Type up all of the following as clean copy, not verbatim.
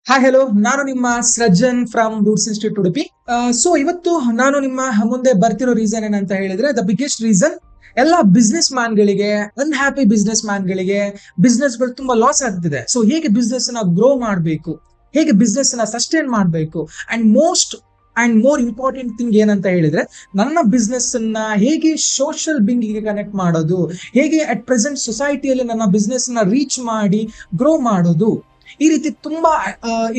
Hi hello, ನಾನು ನಿಮ್ಮ Srujan from roots institute Udupi. So ಇವತ್ತು ನಾನು ನಿಮ್ಮ ಮುಂದೆ ಬರ್ತಿರೋ ರೀಸನ್ ಏನಂತ ಹೇಳಿದ್ರೆ, ದ ಬಿಗ್ಗೆಸ್ಟ್ ರೀಸನ್ ಎಲ್ಲ ಬಿಸ್ನೆಸ್ ಮ್ಯಾನ್ ಗಳಿಗೆ, ಅನ್ಹ್ಯಾಪಿ ಬಿಸ್ನೆಸ್ ಮ್ಯಾನ್ ಗಳಿಗೆ ಬಿಸ್ನೆಸ್ ಗಳು ತುಂಬಾ ಲಾಸ್ ಆಗ್ತಿದೆ. ಸೊ ಹೇಗೆ ಬಿಸ್ನೆಸ್ ನ ಗ್ರೋ ಮಾಡಬೇಕು, ಹೇಗೆ ಬಿಸ್ನೆಸ್ ನ ಸಸ್ಟೈನ್ ಮಾಡಬೇಕು, ಅಂಡ್ ಮೋರ್ ಇಂಪಾರ್ಟೆಂಟ್ ಥಿಂಗ್ ಏನಂತ ಹೇಳಿದ್ರೆ, ನನ್ನ ಬಿಸ್ನೆಸ್ ಅನ್ನ ಹೇಗೆ ಸೋಷಿಯಲ್ ಬಿಂಗ್ ಗೆ ಕನೆಕ್ಟ್ ಮಾಡೋದು, ಹೇಗೆ ಅಟ್ ಪ್ರೆಸೆಂಟ್ ಸೊಸೈಟಿಯಲ್ಲಿ ನನ್ನ ಬಿಸ್ನೆಸ್ ನ ರೀಚ್ ಮಾಡಿ ಗ್ರೋ ಮಾಡೋದು. ಈ ರೀತಿ ತುಂಬಾ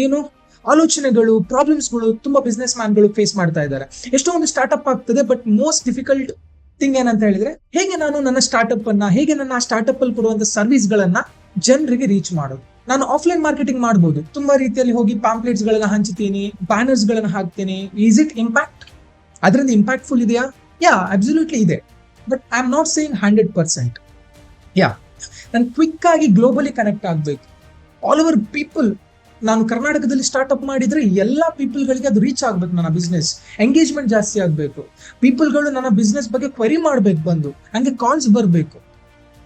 ಏನು ಆಲೋಚನೆಗಳು, ಪ್ರಾಬ್ಲಮ್ಸ್ಗಳು ತುಂಬಾ ಬಿಸ್ನೆಸ್ ಮ್ಯಾನ್ಗಳು ಫೇಸ್ ಮಾಡ್ತಾ ಇದ್ದಾರೆ. ಎಷ್ಟೋ ಒಂದು ಸ್ಟಾರ್ಟ್ಅಪ್ ಆಗ್ತದೆ, ಬಟ್ ಮೋಸ್ಟ್ ಡಿಫಿಕಲ್ಟ್ ಥಿಂಗ್ ಏನಂತ ಹೇಳಿದ್ರೆ, ಹೇಗೆ ನಾನು ನನ್ನ ಸ್ಟಾರ್ಟ್ಅಪ್ ಅನ್ನ, ಹೇಗೆ ನನ್ನ ಸ್ಟಾರ್ಟ್ಅಪ್ ಅಲ್ಲಿ ಕೊಡುವಂತ ಸರ್ವಿಸ್ ಗಳನ್ನ ಜನರಿಗೆ ರೀಚ್ ಮಾಡೋದು. ನಾನು ಆಫ್ಲೈನ್ ಮಾರ್ಕೆಟಿಂಗ್ ಮಾಡಬಹುದು, ತುಂಬಾ ರೀತಿಯಲ್ಲಿ ಹೋಗಿ ಪ್ಯಾಂಪ್ಲೆಟ್ಸ್ ಗಳನ್ನ ಹಂಚ್ತೀನಿ, ಬ್ಯಾನರ್ಸ್ ಗಳನ್ನ ಹಾಕ್ತೀನಿ. Is it impact? ಅದರಿಂದ ಇಂಪ್ಯಾಕ್ಟ್ಫುಲ್ ಇದೆಯಾ? ಯಾ, ಅಬ್ಸಲ್ಯೂಟ್ಲಿ ಇದೆ. But I am not saying 100%. ಯಾ, ನಾನು ಕ್ವಿಕ್ ಆಗಿ ಗ್ಲೋಬಲಿ ಕನೆಕ್ಟ್ ಆಗ್ಬೇಕು. All over people. ನಾನು ಕರ್ನಾಟಕದಲ್ಲಿ ಸ್ಟಾರ್ಟ್ಅಪ್ ಮಾಡಿದ್ರೆ ಎಲ್ಲಾ ಪೀಪಲ್ ಗಳಿಗೆ ಅದು ರೀಚ್ ಆಗ್ಬೇಕು. ನನ್ನ ಬಿಸ್ನೆಸ್ ಎಂಗೇಜ್ಮೆಂಟ್ ಜಾಸ್ತಿ ಆಗ್ಬೇಕು. ಪೀಪಲ್ಗಳು ನನ್ನ ಬಿಸ್ನೆಸ್ ಬಗ್ಗೆ ಕ್ವರಿ ಮಾಡ್ಬೇಕು, ಬಂದು ಹಂಗೆ ಕಾಲ್ಸ್ ಬರ್ಬೇಕು.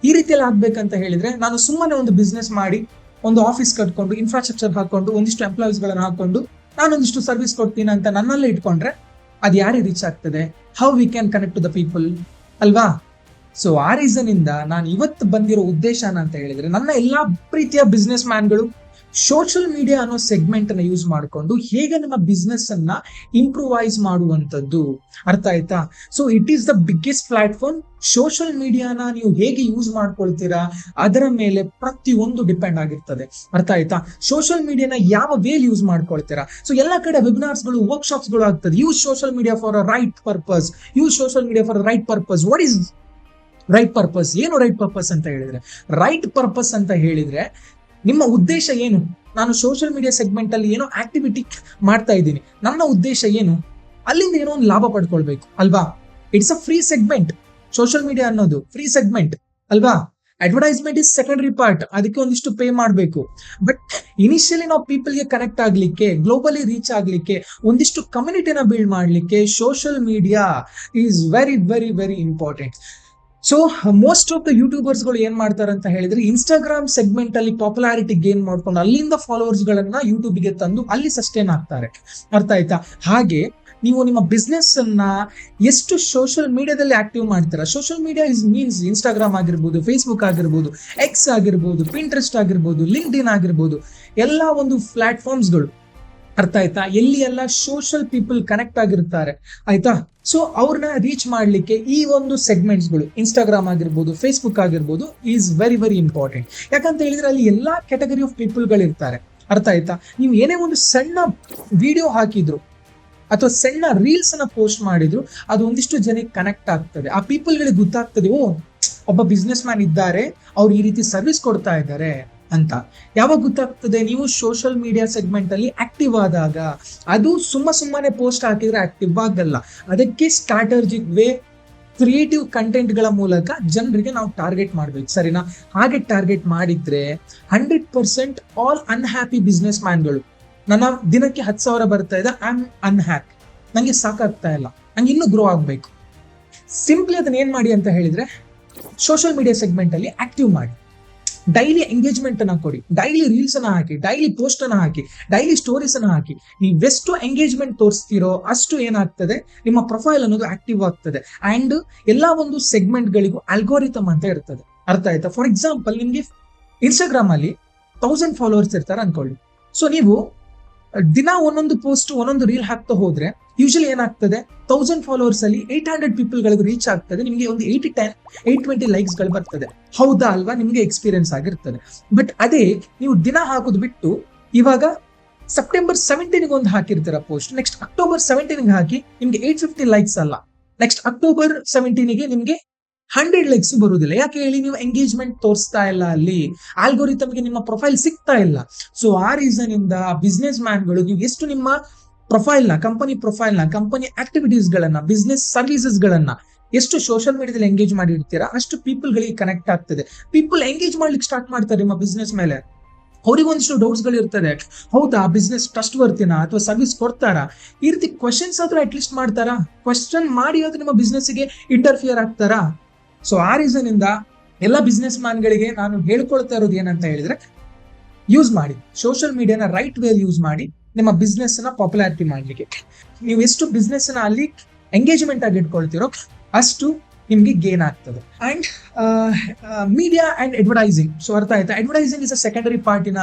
ಈ ರೀತಿಯಲ್ಲಿ ಆಗ್ಬೇಕಂತ ಹೇಳಿದ್ರೆ, ನಾನು ಸುಮ್ಮನೆ ಒಂದು ಬಿಸ್ನೆಸ್ ಮಾಡಿ, ಒಂದು ಆಫೀಸ್ ಕಟ್ಕೊಂಡು, ಇನ್ಫ್ರಾಸ್ಟ್ರಕ್ಚರ್ ಹಾಕೊಂಡು, ಒಂದಿಷ್ಟು ಎಂಪ್ಲಾಯೀಸ್ ಗಳನ್ನ ಹಾಕೊಂಡು, ನಾನೊಂದಿಷ್ಟು ಸರ್ವಿಸ್ ಕೊಡ್ತೀನಿ ಅಂತ ನನ್ನಲ್ಲೇ ಇಟ್ಕೊಂಡ್ರೆ ಅದು ಯಾರಿಗೆ ರೀಚ್ ಆಗ್ತದೆ? How we can connect to the people, ಅಲ್ವಾ? ಸೊ ಆ ರೀಸನ್ ಇಂದ ನಾನು ಇವತ್ತು ಬಂದಿರೋ ಉದ್ದೇಶ ಅಂತ ಹೇಳಿದ್ರೆ, ನನ್ನ ಎಲ್ಲಾ ಪ್ರೀತಿಯ ಬಿಸ್ನೆಸ್ ಮ್ಯಾನ್ಗಳು ಸೋಷಿಯಲ್ ಮೀಡಿಯಾ ಅನ್ನೋ ಸೆಗ್ಮೆಂಟ್ ಅನ್ನ ಯೂಸ್ ಮಾಡಿಕೊಂಡು ಹೇಗೆ ನಮ್ಮ ಬಿಸ್ನೆಸ್ ಅನ್ನ ಇಂಪ್ರೂವೈಸ್ ಮಾಡುವಂತದ್ದು. ಅರ್ಥ ಆಯ್ತಾ? So it is the biggest platform. Social ಮೀಡಿಯಾನ ನೀವು ಹೇಗೆ ಯೂಸ್ ಮಾಡ್ಕೊಳ್ತೀರಾ ಅದರ ಮೇಲೆ ಪ್ರತಿಯೊಂದು ಡಿಪೆಂಡ್ ಆಗಿರ್ತದೆ. ಅರ್ಥ ಆಯ್ತಾ? ಸೋಷಿಯಲ್ ಮೀಡಿಯಾನ ಯಾವ ವೇಲ್ ಯೂಸ್ ಮಾಡ್ಕೊಳ್ತೀರಾ. ಸೊ ಎಲ್ಲಾ ಕಡೆ ವೆಬಿನಾರ್ಸ್ ಗಳು, ವರ್ಕ್ಶಾಪ್ಸ್ ಗಳು ಆಗ್ತದೆ. Use social media for a right purpose. Use social media for a right purpose. What is right purpose? ಏನು ರೈಟ್ ಪರ್ಪಸ್ ಅಂತ ಹೇಳಿದ್ರೆ, ರೈಟ್ ಪರ್ಪಸ್ ಅಂತ ಹೇಳಿದ್ರೆ ನಿಮ್ಮ ಉದ್ದೇಶ ಏನು? ನಾನು ಸೋಷಿಯಲ್ ಮೀಡಿಯಾ ಸೆಗ್ಮೆಂಟ್ ಅಲ್ಲಿ ಏನೋ ಆಕ್ಟಿವಿಟಿ ಮಾಡ್ತಾ ಇದ್ದೀನಿ, ನನ್ನ ಉದ್ದೇಶ ಏನು? ಅಲ್ಲಿಂದ ಏನೋ ಒಂದು ಲಾಭ ಪಡ್ಕೊಳ್ಬೇಕು, ಅಲ್ವಾ? It's a free segment. Social media ಅನ್ನೋದು ಫ್ರೀ ಸೆಗ್ಮೆಂಟ್, ಅಲ್ವಾ? ಅಡ್ವರ್ಟೈಸ್ಮೆಂಟ್ ಇಸ್ ಸೆಕೆಂಡರಿ ಪಾರ್ಟ್, ಅದಕ್ಕೆ ಒಂದಿಷ್ಟು ಪೇ ಮಾಡಬೇಕು. ಬಟ್ ಇನಿಷಿಯಲಿ ನಾವು ಪೀಪಲ್ಗೆ ಕನೆಕ್ಟ್ ಆಗ್ಲಿಕ್ಕೆ, ಗ್ಲೋಬಲಿ ರೀಚ್ ಆಗ್ಲಿಕ್ಕೆ, ಒಂದಿಷ್ಟು ಕಮ್ಯುನಿಟಿನ ಬಿಲ್ಡ್ ಮಾಡ್ಲಿಕ್ಕೆ social media is very very very important. So most of the YouTubers ಗಳು ಏನ್ ಮಾಡ್ತಾರೆ ಅಂತ ಹೇಳಿದ್ರೆ, ಇನ್ಸ್ಟಾಗ್ರಾಮ್ ಸೆಗ್ಮೆಂಟ್ ಅಲ್ಲಿ ಪಾಪ್ಯುಲಾರಿಟಿ ಗೇನ್ ಮಾಡ್ಕೊಂಡು ಅಲ್ಲಿಂದ ಫಾಲೋವರ್ಸ್ ಗಳನ್ನ ಯೂಟ್ಯೂಬ್ ಗೆ ತಂದು ಅಲ್ಲಿ ಸಸ್ಟೈನ್ ಆಗ್ತಾರೆ. ಅರ್ಥ ಆಯ್ತಾ? ಹಾಗೆ ನೀವು ನಿಮ್ಮ ಬಿಸ್ನೆಸ್ ಅನ್ನ ಎಷ್ಟು ಸೋಷಿಯಲ್ ಮೀಡಿಯಾದಲ್ಲಿ ಆಕ್ಟಿವ್ ಮಾಡ್ತೀರಾ. Social media is means Instagram ಆಗಿರ್ಬೋದು, ಫೇಸ್ಬುಕ್ ಆಗಿರ್ಬೋದು, ಎಕ್ಸ್ ಆಗಿರ್ಬೋದು, ಪಿಂಟ್ರೆಸ್ಟ್ ಆಗಿರ್ಬೋದು, ಲಿಂಕ್ಡ್ ಇನ್ ಆಗಿರ್ಬೋದು, ಎಲ್ಲಾ ಒಂದು ಪ್ಲಾಟ್ಫಾರ್ಮ್ಸ್ಗಳು. ಅರ್ಥ ಆಯ್ತಾ? ಎಲ್ಲಿ ಎಲ್ಲ ಸೋಷಿಯಲ್ ಪೀಪಲ್ ಕನೆಕ್ಟ್ ಆಗಿರ್ತಾರೆ, ಆಯ್ತಾ? ಸೊ ಅವ್ರನ್ನ ರೀಚ್ ಮಾಡ್ಲಿಕ್ಕೆ ಈ ಒಂದು ಸೆಗ್ಮೆಂಟ್ಸ್ಗಳು, ಇನ್ಸ್ಟಾಗ್ರಾಮ್ ಆಗಿರ್ಬೋದು, ಫೇಸ್ಬುಕ್ ಆಗಿರ್ಬೋದು, ಈಸ್ ವೆರಿ ವೆರಿ ಇಂಪಾರ್ಟೆಂಟ್. ಯಾಕಂತ ಹೇಳಿದ್ರೆ ಅಲ್ಲಿ ಎಲ್ಲಾ ಕ್ಯಾಟಗರಿ ಆಫ್ ಪೀಪಲ್ಗಳು ಇರ್ತಾರೆ. ಅರ್ಥ ಆಯ್ತಾ? ನೀವು ಏನೇ ಒಂದು ಸಣ್ಣ ವಿಡಿಯೋ ಹಾಕಿದ್ರು ಅಥವಾ ಸಣ್ಣ ರೀಲ್ಸ್ ಅನ್ನ ಪೋಸ್ಟ್ ಮಾಡಿದ್ರು, ಅದು ಒಂದಿಷ್ಟು ಜನಕ್ಕೆ ಕನೆಕ್ಟ್ ಆಗ್ತದೆ. ಆ ಪೀಪಲ್ಗಳಿಗೆ ಗೊತ್ತಾಗ್ತದೆ, ಓ, ಒಬ್ಬ ಬಿಸ್ನೆಸ್ ಮ್ಯಾನ್ ಇದ್ದಾರೆ, ಅವ್ರು ಈ ರೀತಿ ಸರ್ವಿಸ್ ಕೊಡ್ತಾ ಇದ್ದಾರೆ ಅಂತ. ಯಾವಾಗ ಗೊತ್ತಾಗ್ತದೆ? ನೀವು ಸೋಷಿಯಲ್ ಮೀಡಿಯಾ ಸೆಗ್ಮೆಂಟ್ ಅಲ್ಲಿ ಆಕ್ಟಿವ್ ಆದಾಗ. ಅದು ಸುಮ್ಮನೆ ಪೋಸ್ಟ್ ಹಾಕಿದ್ರೆ ಆಕ್ಟಿವ್ ಆಗಲ್ಲ. ಅದಕ್ಕೆ ಸ್ಟ್ರಾಟಜಿಕ್ ವೇ, ಕ್ರಿಯೇಟಿವ್ ಕಂಟೆಂಟ್ ಗಳ ಮೂಲಕ ಜನರಿಗೆ ನಾವು ಟಾರ್ಗೆಟ್ ಮಾಡ್ಬೇಕು, ಸರಿನಾ? ಹಾಗೆ ಟಾರ್ಗೆಟ್ ಮಾಡಿದ್ರೆ 100% ಆಲ್ ಅನ್ಹ್ಯಾಪಿ ಬಿಸ್ನೆಸ್ ಮ್ಯಾನ್ಗಳು, ನನ್ನ ದಿನಕ್ಕೆ 10,000 ಬರ್ತಾ ಇದೆ, ಐ ಆಮ್ ಅನ್ಹ್ಯಾಪಿ, ನಂಗೆ ಸಾಕಾಗ್ತಾ ಇಲ್ಲ, ನಂಗೆ ಇನ್ನೂ ಗ್ರೋ ಆಗ್ಬೇಕು. ಸಿಂಪ್ಲಿ ಅದನ್ನ ಏನ್ ಮಾಡಿ ಅಂತ ಹೇಳಿದ್ರೆ, ಸೋಷಿಯಲ್ ಮೀಡಿಯಾ ಸೆಗ್ಮೆಂಟ್ ಅಲ್ಲಿ ಆಕ್ಟಿವ್ ಮಾಡಿ, ಡೈಲಿ ಎಂಗೇಜ್ಮೆಂಟ್ ಅನ್ನ ಕೊಡಿ, ಡೈಲಿ ರೀಲ್ಸ್ ಅನ್ನ ಹಾಕಿ, ಡೈಲಿ ಪೋಸ್ಟ್ ಅನ್ನ ಹಾಕಿ, ಡೈಲಿ ಸ್ಟೋರೀಸ್ ಅನ್ನ ಹಾಕಿ. ನೀವೆಷ್ಟು ಎಂಗೇಜ್ಮೆಂಟ್ ತೋರಿಸ್ತೀರೋ ಅಷ್ಟು ಏನಾಗ್ತದೆ, ನಿಮ್ಮ ಪ್ರೊಫೈಲ್ ಅನ್ನೋದು ಆಕ್ಟಿವ್ ಆಗ್ತದೆ. ಅಂಡ್ ಎಲ್ಲಾ ಒಂದು ಸೆಗ್ಮೆಂಟ್ ಗಳಿಗೂ ಅಲ್ಗೋರಿಥಮ್ ಅಂತ ಇರ್ತದೆ. ಅರ್ಥ ಆಯ್ತಾ? ಫಾರ್ ಎಕ್ಸಾಂಪಲ್, ನಿಮ್ಗೆ ಇನ್ಸ್ಟಾಗ್ರಾಮ್ ಅಲ್ಲಿ 1000 ಫಾಲೋವರ್ಸ್ ಇರ್ತಾರೆ ಅನ್ಕೊಳ್ಳಿ. ಸೊ ನೀವು ದಿನ ಒಂದೊಂದು ಪೋಸ್ಟ್, ಒಂದೊಂದು ರೀಲ್ ಹಾಕ್ತಾ ಹೋದ್ರೆ ಯೂಶಲಿ ಏನಾಗ್ತದೆ, 1000 ಫಾಲೋವರ್ಸ್ ಅಲ್ಲಿ 800 ಪೀಪಲ್ ಗಳಿಗೆ ರೀಚ್ ಆಗ್ತದೆ. ನಿಮ್ಗೆ ಒಂದು 820 ಲೈಕ್ಸ್ ಗಳು ಬರ್ತದೆ. ಹೌದಾ ಅಲ್ವಾ? ನಿಮ್ಗೆ ಎಕ್ಸ್ಪೀರಿಯನ್ಸ್ ಆಗಿರ್ತದೆ. ಬಟ್ ಅದೇ ನೀವು ದಿನ ಹಾಕೋದು ಬಿಟ್ಟು, ಇವಾಗ ಸೆಪ್ಟೆಂಬರ್ 17 ಒಂದು ಹಾಕಿರ್ತೀರ ಪೋಸ್ಟ್, ನೆಕ್ಸ್ಟ್ ಅಕ್ಟೋಬರ್ 17 ಹಾಕಿ, ನಿಮ್ಗೆ 850 ಲೈಕ್ಸ್ ಅಲ್ಲ, ನೆಕ್ಸ್ಟ್ ಅಕ್ಟೋಬರ್ 17 ನಿಮ್ಗೆ 100 ಲೈಕ್ಸ್ ಬರುವುದಿಲ್ಲ. ಯಾಕೆ ಹೇಳಿ? ನೀವು ಎಂಗೇಜ್ಮೆಂಟ್ ತೋರಿಸ್ತಾ ಇಲ್ಲ, ಅಲ್ಲಿ ಆಲ್ಗೋರಿಥಮ್ಗೆ ನಿಮ್ಮ ಪ್ರೊಫೈಲ್ ಸಿಗ್ತಾ ಇಲ್ಲ. ಸೊ ಆ ರೀಸನ್ ಇಂದ ಬಿಸ್ನೆಸ್ ಮ್ಯಾನ್ಗಳು, ನೀವು ಎಷ್ಟು ನಿಮ್ಮ ಪ್ರೊಫೈಲ್ನ, ಕಂಪನಿ ಆಕ್ಟಿವಿಟೀಸ್ ಗಳನ್ನ, ಬಿಸ್ನೆಸ್ ಸರ್ವಿಸಸ್ ಗಳನ್ನ ಎಷ್ಟು ಸೋಷಿಯಲ್ ಮೀಡಿಯಾದಲ್ಲಿ ಎಂಗೇಜ್ ಮಾಡಿರ್ತೀರಾ, ಅಷ್ಟು ಪೀಪಲ್ ಗಳಿಗೆ ಕನೆಕ್ಟ್ ಆಗ್ತದೆ. ಪೀಪಲ್ ಎಂಗೇಜ್ ಮಾಡ್ಲಿಕ್ಕೆ ಸ್ಟಾರ್ಟ್ ಮಾಡ್ತಾರೆ ನಿಮ್ಮ ಬಿಸ್ನೆಸ್ ಮೇಲೆ. ಅವ್ರಿಗೆ ಒಂದಿಷ್ಟು ಡೌಟ್ಸ್ ಗಳು ಇರ್ತದೆ, ಹೌದಾ ಬಿಸ್ನೆಸ್ ಟ್ರಸ್ಟ್ ವರ್ತಿನಾ ಅಥವಾ ಸರ್ವಿಸ್ ಕೊಡ್ತಾರಾ? ಈ ರೀತಿ ಕ್ವಶನ್ಸ್ ಆದ್ರೂ ಅಟ್ಲೀಸ್ಟ್ ಮಾಡ್ತಾರಾ? ಕ್ವಶನ್ ಮಾಡಿ ಆದ್ರೂ ನಿಮ್ಮ ಬಿಸ್ನೆಸ್ ಗೆ ಇಂಟರ್ಫಿಯರ್ ಆಗ್ತಾರಾ? ಸೊ ಆ ರೀಸನ್ ಇಂದ ಎಲ್ಲ ಬಿಸ್ನೆಸ್ ಮ್ಯಾನ್ ಗಳಿಗೆ ನಾನು ಹೇಳ್ಕೊಳ್ತಾ ಇರೋದು ಏನಂತ ಹೇಳಿದ್ರೆ, ಯೂಸ್ ಮಾಡಿ. ಸೋಷಿಯಲ್ ಮೀಡಿಯಾನ ರೈಟ್ ವೇ ಯೂಸ್ ಮಾಡಿ ನಿಮ್ಮ ಬಿಸ್ನೆಸ್ ನ ಪಾಪ್ಯುಲಾರಿಟಿ ಮಾಡ್ಲಿಕ್ಕೆ. ನೀವು ಎಷ್ಟು ಬಿಸ್ನೆಸ್ ನ ಅಲ್ಲಿ ಎಂಗೇಜ್ಮೆಂಟ್ ಆಗಿ ಇಟ್ಕೊಳ್ತಿರೋ ಅಷ್ಟು ನಿಮ್ಗೆ ಗೇನ್ ಆಗ್ತದೆ. And media and advertising. So ಅರ್ಥ ಆಯ್ತಾ? Advertising is a secondary part in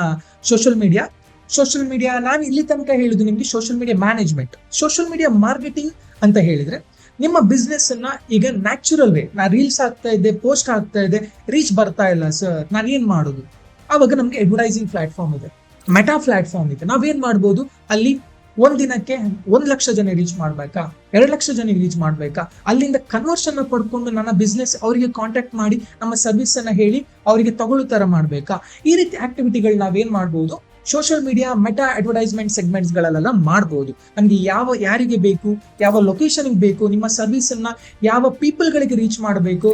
social media. Social media ನಾನು ಇಲ್ಲಿ ತನಕ ಹೇಳಿದ್ದು ನಿಮ್ಗೆ social media management. Social media marketing ಅಂತ ಹೇಳಿದ್ರೆ ನಿಮ್ಮ ಬಿಸ್ನೆಸ್ ಅನ್ನ ಈಗ ನ್ಯಾಚುರಲ್ ವೇ, ನಾ ರೀಲ್ಸ್ ಆಗ್ತಾ ಇದ್ದೆ, ಪೋಸ್ಟ್ ಆಗ್ತಾ ಇದೆ, ರೀಚ್ ಬರ್ತಾ ಇಲ್ಲ ಸರ್, ನಾನು ಏನ್ ಮಾಡೋದು? ಆವಾಗ ನಮ್ಗೆ ಅಡ್ವರ್ಟೈಸಿಂಗ್ ಪ್ಲಾಟ್ಫಾರ್ಮ್ ಇದೆ, ಮೆಟಾ ಪ್ಲಾಟ್ಫಾರ್ಮ್ ಇದೆ. ನಾವೇನ್ ಮಾಡ್ಬೋದು? ಅಲ್ಲಿ ಒಂದಿನಕ್ಕೆ 1,00,000 ಜನ ರೀಚ್ ಮಾಡ್ಬೇಕಾ, 2,00,000 ಜನಕ್ಕೆ ರೀಚ್ ಮಾಡ್ಬೇಕಾ, ಅಲ್ಲಿಂದ ಕನ್ವರ್ಷನ್ ಪಡ್ಕೊಂಡು ನನ್ನ ಬಿಸ್ನೆಸ್ ಅವರಿಗೆ ಕಾಂಟ್ಯಾಕ್ಟ್ ಮಾಡಿ ನಮ್ಮ ಸರ್ವಿಸ್ ಅನ್ನ ಹೇಳಿ ಅವರಿಗೆ ತಗೊಳ್ಳೋ ತರ ಮಾಡ್ಬೇಕಾ? ಈ ರೀತಿ ಆಕ್ಟಿವಿಟಿಗಳು ನಾವೇನ್ ಮಾಡ್ಬೋದು? Social media Meta advertisement segments ಗಳಲ್ಲೆಲ್ಲ ಮಾಡ್ಬೋದು. ನಮ್ಗೆ ಯಾರಿಗೆ ಬೇಕು, ಯಾವ ಲೊಕೇಶನ್ ಬೇಕು, ನಿಮ್ಮ ಸರ್ವಿಸ್ ಅನ್ನ ಯಾವ ಪೀಪಲ್ ಗಳಿಗೆ ರೀಚ್ ಮಾಡಬೇಕು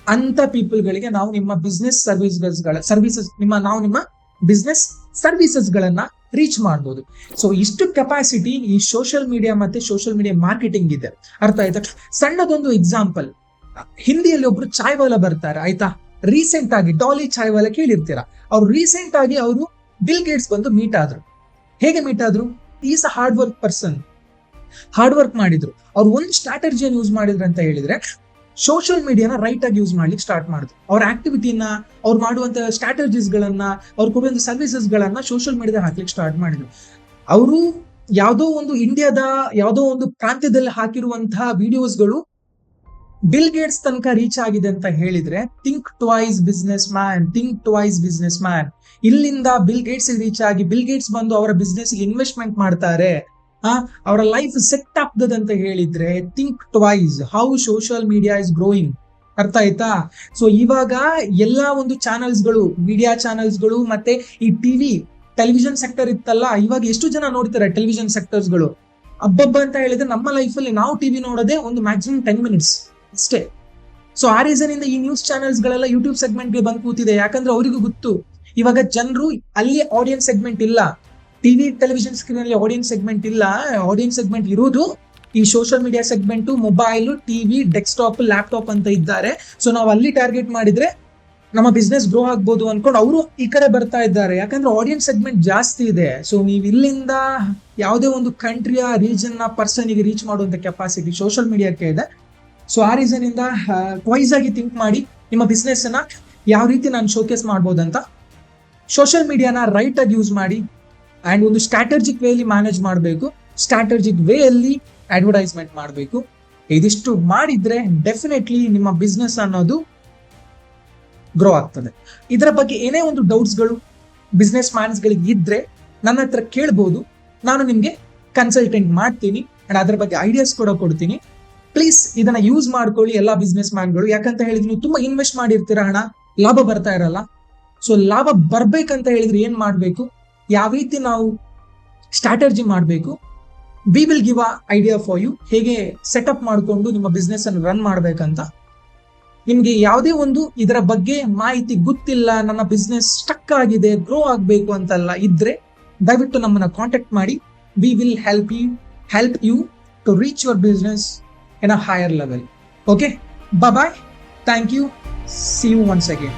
ಅಂತ ಪೀಪಲ್ ಗಳಿಗೆ ನಾವು ನಿಮ್ಮ ಬಿಸ್ನೆಸ್ ಸರ್ವಿಸಸ್ ಗಳನ್ನ ರೀಚ್ ಮಾಡ್ಬೋದು. ಸೊ ಇಷ್ಟು ಕೆಪಾಸಿಟಿ ಈ ಸೋಷಿಯಲ್ ಮೀಡಿಯಾ ಮತ್ತೆ ಸೋಷಿಯಲ್ ಮೀಡಿಯಾ ಮಾರ್ಕೆಟಿಂಗ್ ಇದೆ. ಅರ್ಥ ಆಯ್ತಾ? ಸಣ್ಣದೊಂದು ಎಕ್ಸಾಂಪಲ್, ಹಿಂದಿಯಲ್ಲಿ ಒಬ್ರು ಚಾಯ್ವಾಲ ಬರ್ತಾರೆ, ಆಯ್ತಾ? ರೀಸೆಂಟ್ ಆಗಿ ಡಾಲಿ ಚಾಯ್ವಾಲ ಕೇಳಿರ್ತೀರಾ. ಅವ್ರು ರೀಸೆಂಟ್ ಆಗಿ ಅವರು ಬಿಲ್ ಗೇಟ್ಸ್ ಬಂದು ಮೀಟ್ ಆದ್ರು. ಹೇಗೆ ಮೀಟ್ ಆದ್ರು? Is a hard work person, hard work ಮಾಡಿದ್ರು. ಅವ್ರು ಒಂದು ಸ್ಟ್ರಾಟಜಿಯನ್ನು ಯೂಸ್ ಮಾಡಿದ್ರು ಅಂತ ಹೇಳಿದ್ರೆ ಸೋಷಿಯಲ್ ಮೀಡಿಯಾನ ರೈಟ್ ಆಗಿ ಯೂಸ್ ಮಾಡ್ಲಿಕ್ಕೆ ಸ್ಟಾರ್ಟ್ ಮಾಡಿದ್ರು. ಅವ್ರ ಆಕ್ಟಿವಿಟಿನ, ಅವ್ರು ಮಾಡುವಂತ ಸ್ಟ್ರಾಟಜೀಸ್ ಗಳನ್ನ, ಅವ್ರು ಕೊಡುವಂತ ಸರ್ವಿಸಸ್ ಗಳನ್ನ ಸೋಷಿಯಲ್ ಮೀಡಿಯಾದ ಹಾಕ್ಲಿಕ್ಕೆ ಸ್ಟಾರ್ಟ್ ಮಾಡಿದ್ರು. ಅವರು ಇಂಡಿಯಾದ ಯಾವುದೋ ಒಂದು ಪ್ರಾಂತ್ಯದಲ್ಲಿ ಹಾಕಿರುವಂತಹ ವಿಡಿಯೋಸ್ಗಳು ಬಿಲ್ ಗೇಟ್ಸ್ ತನಕ ರೀಚ್ ಆಗಿದೆ ಅಂತ ಹೇಳಿದ್ರೆ ಥಿಂಕ್ ಟ್ವೈಸ್ ಬಿಸ್ನೆಸ್ ಮ್ಯಾನ್. ಇಲ್ಲಿಂದ ಬಿಲ್ ಗೇಟ್ಸ್ ರೀಚ್ ಆಗಿ ಬಿಲ್ ಗೇಟ್ಸ್ ಬಂದು ಅವರ ಬಿಸ್ನೆಸ್ ಇನ್ವೆಸ್ಟ್ಮೆಂಟ್ ಮಾಡ್ತಾರೆ, ಅವರ ಲೈಫ್ ಸೆಟ್ ಆಗ್ತದೆ ಅಂತ ಹೇಳಿದ್ರೆ think twice how social media is growing. ಅರ್ಥ ಆಯ್ತಾ? ಸೊ ಇವಾಗ ಎಲ್ಲಾ ಒಂದು ಚಾನೆಲ್ಸ್ಗಳು, ಮೀಡಿಯಾ ಚಾನೆಲ್ಸ್ಗಳು ಮತ್ತೆ ಈ ಟೆಲಿವಿಷನ್ ಸೆಕ್ಟರ್ ಇತ್ತಲ್ಲ, ಇವಾಗ ಎಷ್ಟು ಜನ ನೋಡ್ತಾರೆ ಟೆಲಿವಿಷನ್ ಸೆಕ್ಟರ್ಸ್ಗಳು? ಅಬ್ಬಬ್ಬ ಅಂತ ಹೇಳಿದ್ರೆ ನಮ್ಮ ಲೈಫಲ್ಲಿ ನಾವು ಟಿವಿ ನೋಡೋದೇ ಒಂದು ಮ್ಯಾಕ್ಸಿಮಮ್ 10 minutes ಅಷ್ಟೇ. ಸೊ ಆ ರೀಸನ್ ಇಂದ ಈ ನ್ಯೂಸ್ ಚಾನೆಲ್ಸ್ ಗಳೆಲ್ಲ ಯೂಟ್ಯೂಬ್ ಸೆಗ್ಮೆಂಟ್ಗೆ ಬಂದು ಕೂತಿದೆ. ಯಾಕಂದ್ರೆ ಅವರಿಗೂ ಗೊತ್ತು ಇವಾಗ ಜನರು ಅಲ್ಲಿ ಆಡಿಯನ್ಸ್ ಸೆಗ್ಮೆಂಟ್ ಇಲ್ಲ, ಟೆಲಿವಿಷನ್ ಸ್ಕ್ರೀನ್ ಅಲ್ಲಿ ಆಡಿಯನ್ಸ್ ಸೆಗ್ಮೆಂಟ್ ಇಲ್ಲ. ಆಡಿಯನ್ಸ್ ಸೆಗ್ಮೆಂಟ್ ಇರೋದು ಈ social media segment, mobile, TV, desktop, laptop ಅಂತ ಇದ್ದಾರೆ. ಸೊ ನಾವು ಅಲ್ಲಿ ಟಾರ್ಗೆಟ್ ಮಾಡಿದ್ರೆ ನಮ್ಮ ಬಿಸ್ನೆಸ್ ಗ್ರೋ ಆಗ್ಬೋದು ಅನ್ಕೊಂಡು ಅವರು ಈ ಕಡೆ ಬರ್ತಾ ಇದ್ದಾರೆ. ಯಾಕಂದ್ರೆ ಆಡಿಯನ್ಸ್ ಸೆಗ್ಮೆಂಟ್ ಜಾಸ್ತಿ ಇದೆ. ಸೊ ನೀವು ಇಲ್ಲಿಂದ ಯಾವುದೇ ಒಂದು ಕಂಟ್ರಿಯ ರೀಜನ್ ನ ಪರ್ಸನ್ಗೆ ರೀಚ್ ಮಾಡುವಂತ ಕೆಪಾಸಿಟಿ ಸೋಷಿಯಲ್ ಮೀಡಿಯಾಕ್ಕೆ ಇದೆ. ಸೊ ಆ ರೀಸನ್ ಇಂದ ಟ್ವೈಸ್ ಆಗಿ ಥಿಂಕ್ ಮಾಡಿ ನಿಮ್ಮ ಬಿಸ್ನೆಸ್ ಅನ್ನ ಯಾವ ರೀತಿ ನಾನು ಶೋಕೇಸ್ ಮಾಡ್ಬೋದಂತ. ಸೋಷಿಯಲ್ ಮೀಡಿಯಾನ ರೈಟ್ ಆಗಿ ಯೂಸ್ ಮಾಡಿ ಅಂಡ್ ಒಂದು ಸ್ಟ್ರಾಟಜಿಕ್ ವೇಲಿ ಮ್ಯಾನೇಜ್ ಮಾಡಬೇಕು, ಸ್ಟ್ರಾಟಜಿಕ್ ವೇ ಅಲ್ಲಿ ಅಡ್ವರ್ಟೈಸ್ಮೆಂಟ್ ಮಾಡಬೇಕು. ಇದಿಷ್ಟು ಮಾಡಿದ್ರೆ ಡೆಫಿನೆಟ್ಲಿ ನಿಮ್ಮ ಬಿಸ್ನೆಸ್ ಅನ್ನೋದು ಗ್ರೋ ಆಗ್ತದೆ. ಇದರ ಬಗ್ಗೆ ಏನೇ ಒಂದು ಡೌಟ್ಸ್ಗಳು ಬಿಸ್ನೆಸ್ ಮ್ಯಾನ್ಸ್ಗಳಿಗೆ ಇದ್ರೆ ನನ್ನ ಹತ್ರ ಕೇಳ್ಬೋದು. ನಾನು ನಿಮ್ಗೆ ಕನ್ಸಲ್ಟೆಂಟ್ ಮಾಡ್ತೀನಿ ಅಂಡ್ ಅದ್ರ ಬಗ್ಗೆ ಐಡಿಯಾಸ್ ಕೂಡ ಕೊಡ್ತೀನಿ. ಪ್ಲೀಸ್ ಇದನ್ನ ಯೂಸ್ ಮಾಡ್ಕೊಳ್ಳಿ ಎಲ್ಲ ಬಿಸ್ನೆಸ್ ಮ್ಯಾನ್ಗಳು. ಯಾಕಂತ ಹೇಳಿದ್ರೆ ನೀವು ತುಂಬಾ ಇನ್ವೆಸ್ಟ್ ಮಾಡಿರ್ತೀರ, ಹಣ ಲಾಭ ಬರ್ತಾ ಇರಲ್ಲ. ಸೊ ಲಾಭ ಬರ್ಬೇಕಂತ ಹೇಳಿದ್ರೆ ಏನ್ ಮಾಡ್ಬೇಕು, ಯಾವ ರೀತಿ ನಾವು ಸ್ಟ್ರಾಟಜಿ ಮಾಡಬೇಕು, we will give a idea for you. ಹೇಗೆ ಸೆಟಪ್ ಮಾಡಿಕೊಂಡು ನಿಮ್ಮ ಬಿಸ್ನೆಸ್ ಅನ್ನು ರನ್ ಮಾಡ್ಬೇಕಂತ. ನಿಮ್ಗೆ ಯಾವುದೇ ಒಂದು ಇದರ ಬಗ್ಗೆ ಮಾಹಿತಿ ಗೊತ್ತಿಲ್ಲ, ನನ್ನ ಬಿಸ್ನೆಸ್ ಸ್ಟಕ್ ಆಗಿದೆ, ಗ್ರೋ ಆಗ್ಬೇಕು ಅಂತೆಲ್ಲ ಇದ್ರೆ ದಯವಿಟ್ಟು ನಮ್ಮನ್ನ ಕಾಂಟ್ಯಾಕ್ಟ್ ಮಾಡಿ. We will help you to reach your business in a higher level. Okay, bye bye, thank you, see you once again.